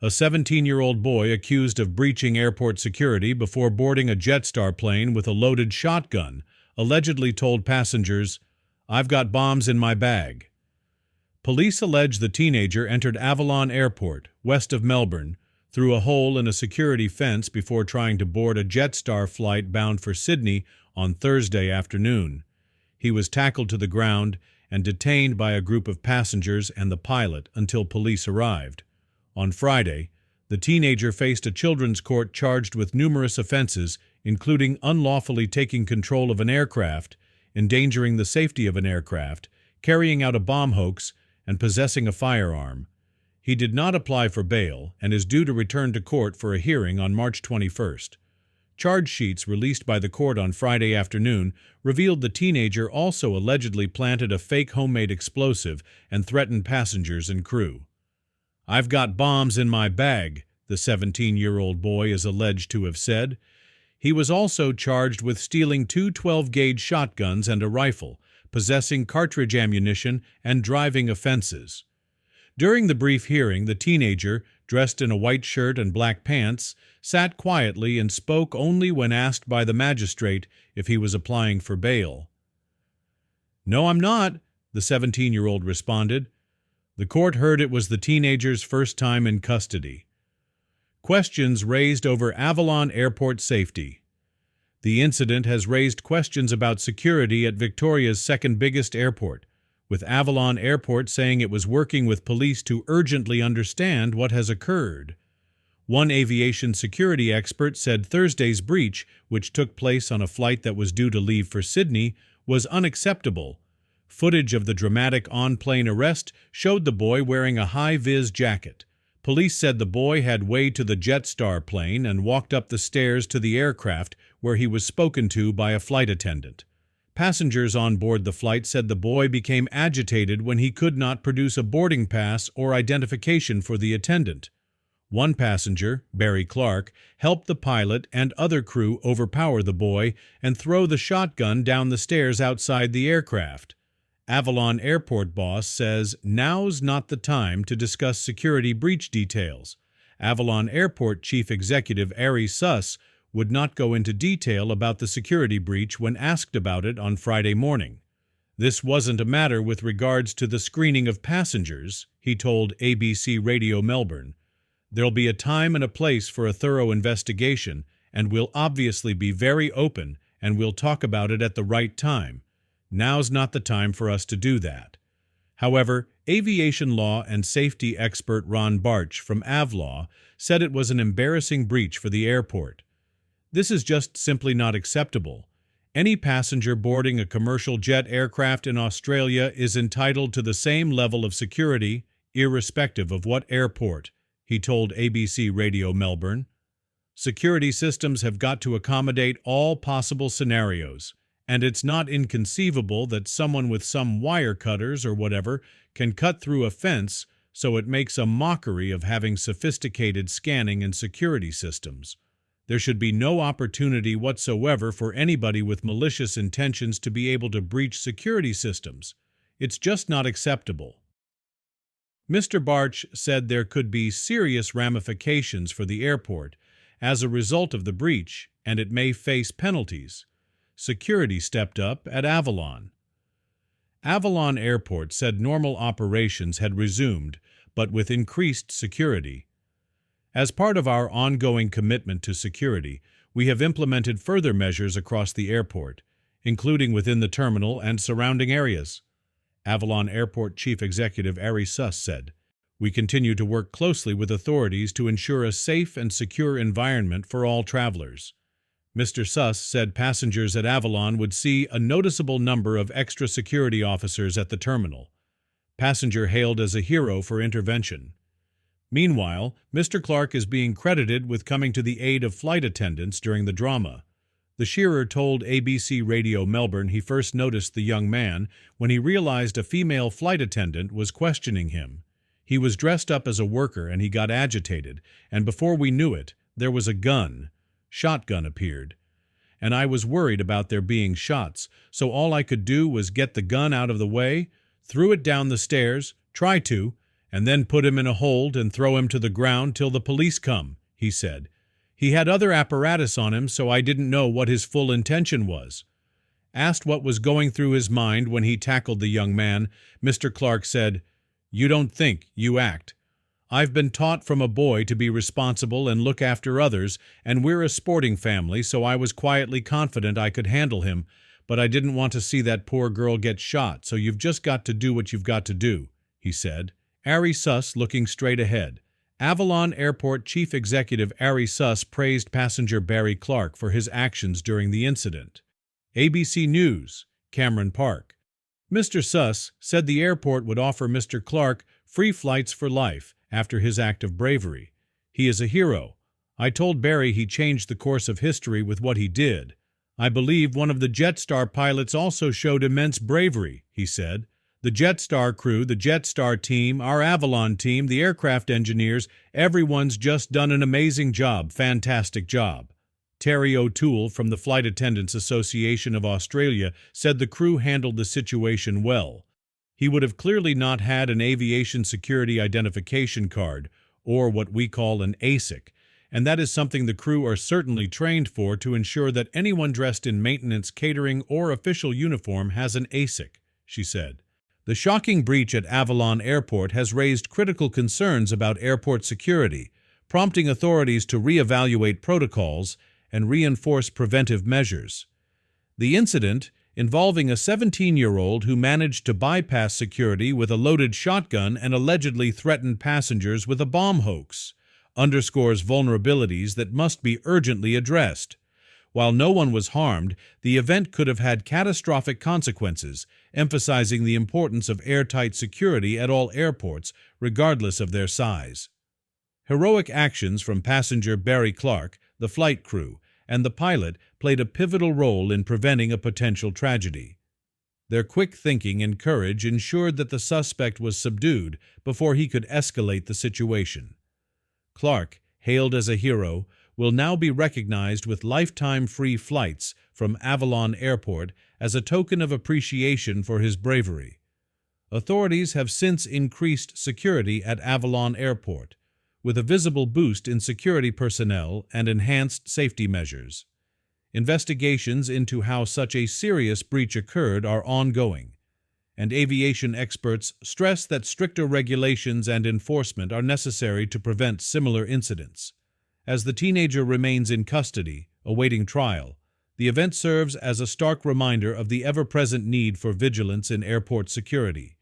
A 17-year-old boy accused of breaching airport security before boarding a JetStar plane with a loaded shotgun allegedly told passengers, "I've got bombs in my bag." Police allege the teenager entered Avalon Airport, west of Melbourne, through a hole in a security fence before trying to board a JetStar flight bound for Sydney on Thursday afternoon. He was tackled to the ground and detained by a group of passengers and the pilot until police arrived. On Friday, the teenager faced a children's court charged with numerous offenses, including unlawfully taking control of an aircraft, endangering the safety of an aircraft, carrying out a bomb hoax, and possessing a firearm. He did not apply for bail and is due to return to court for a hearing on March 21st. Charge sheets released by the court on Friday afternoon revealed the teenager also allegedly planted a fake homemade explosive and threatened passengers and crew. "I've got bombs in my bag," the 17-year-old boy is alleged to have said. He was also charged with stealing two 12-gauge shotguns and a rifle, possessing cartridge ammunition, and driving offenses. During the brief hearing, the teenager, dressed in a white shirt and black pants, sat quietly and spoke only when asked by the magistrate if he was applying for bail. "No, I'm not," the 17-year-old responded. The court heard it was the teenager's first time in custody. Questions raised over Avalon Airport safety. The incident has raised questions about security at Victoria's second biggest airport, with Avalon Airport saying it was working with police to urgently understand what has occurred. One aviation security expert said Thursday's breach, which took place on a flight that was due to leave for Sydney, was unacceptable. Footage of the dramatic on-plane arrest showed the boy wearing a high-vis jacket. Police said the boy had way to the JetStar plane and walked up the stairs to the aircraft, where he was spoken to by a flight attendant. Passengers on board the flight said the boy became agitated when he could not produce a boarding pass or identification for the attendant. One passenger, Barry Clark, helped the pilot and other crew overpower the boy and throw the shotgun down the stairs outside the aircraft. Avalon Airport boss says now's not the time to discuss security breach details. Avalon Airport Chief Executive Ari Suss would not go into detail about the security breach when asked about it on Friday morning. "This wasn't a matter with regards to the screening of passengers," he told ABC Radio Melbourne. "There'll be a time and a place for a thorough investigation, and we'll obviously be very open, and we'll talk about it at the right time. Now's not the time for us to do that." However, aviation law and safety expert Ron Barch from Avlaw said it was an embarrassing breach for the airport. "This is just simply not acceptable. Any passenger boarding a commercial jet aircraft in Australia is entitled to the same level of security, irrespective of what airport," he told ABC Radio Melbourne. "Security systems have got to accommodate all possible scenarios, and it's not inconceivable that someone with some wire cutters or whatever can cut through a fence, so it makes a mockery of having sophisticated scanning and security systems. There should be no opportunity whatsoever for anybody with malicious intentions to be able to breach security systems. It's just not acceptable." Mr. Barch said there could be serious ramifications for the airport as a result of the breach, and it may face penalties. Security stepped up at Avalon. Avalon Airport said normal operations had resumed, but with increased security. "As part of our ongoing commitment to security, we have implemented further measures across the airport, including within the terminal and surrounding areas," Avalon Airport Chief Executive Ari Suss said. "We continue to work closely with authorities to ensure a safe and secure environment for all travelers." Mr. Suss said passengers at Avalon would see a noticeable number of extra security officers at the terminal. Passenger hailed as a hero for intervention. Meanwhile, Mr. Clark is being credited with coming to the aid of flight attendants during the drama. The shearer told ABC Radio Melbourne he first noticed the young man when he realized a female flight attendant was questioning him. He was dressed up as a worker and he got agitated, and before we knew it, there was a shotgun appeared. And I was worried about there being shots, so all I could do was get the gun out of the way, threw it down the stairs, and then put him in a hold and throw him to the ground till the police come," he said. "He had other apparatus on him, so I didn't know what his full intention was." Asked what was going through his mind when he tackled the young man, Mr. Clark said, "You don't think, you act. I've been taught from a boy to be responsible and look after others, and we're a sporting family, so I was quietly confident I could handle him, but I didn't want to see that poor girl get shot, so you've just got to do what you've got to do," he said. Ari Suss looking straight ahead. Avalon Airport Chief Executive Ari Suss praised passenger Barry Clark for his actions during the incident. ABC News, Cameron Park. Mr. Suss said the airport would offer Mr. Clark free flights for life after his act of bravery. "He is a hero. I told Barry he changed the course of history with what he did. I believe one of the JetStar pilots also showed immense bravery," he said. "The JetStar crew, the JetStar team, our Avalon team, the aircraft engineers, everyone's just done an amazing job, fantastic job." Terry O'Toole from the Flight Attendants Association of Australia said the crew handled the situation well. He would have clearly not had an aviation security identification card, or what we call an ASIC, and that is something the crew are certainly trained for to ensure that anyone dressed in maintenance, catering, or official uniform has an ASIC, she said. The shocking breach at Avalon Airport has raised critical concerns about airport security, prompting authorities to reevaluate protocols and reinforce preventive measures. The incident, involving a 17-year-old who managed to bypass security with a loaded shotgun and allegedly threatened passengers with a bomb hoax, underscores vulnerabilities that must be urgently addressed. While no one was harmed, the event could have had catastrophic consequences, emphasizing the importance of airtight security at all airports, regardless of their size. Heroic actions from passenger Barry Clark, the flight crew, and the pilot played a pivotal role in preventing a potential tragedy. Their quick thinking and courage ensured that the suspect was subdued before he could escalate the situation. Clark, hailed as a hero, will now be recognized with lifetime free flights from Avalon Airport as a token of appreciation for his bravery. Authorities have since increased security at Avalon Airport, with a visible boost in security personnel and enhanced safety measures. Investigations into how such a serious breach occurred are ongoing, and aviation experts stress that stricter regulations and enforcement are necessary to prevent similar incidents. As the teenager remains in custody, awaiting trial, the event serves as a stark reminder of the ever-present need for vigilance in airport security.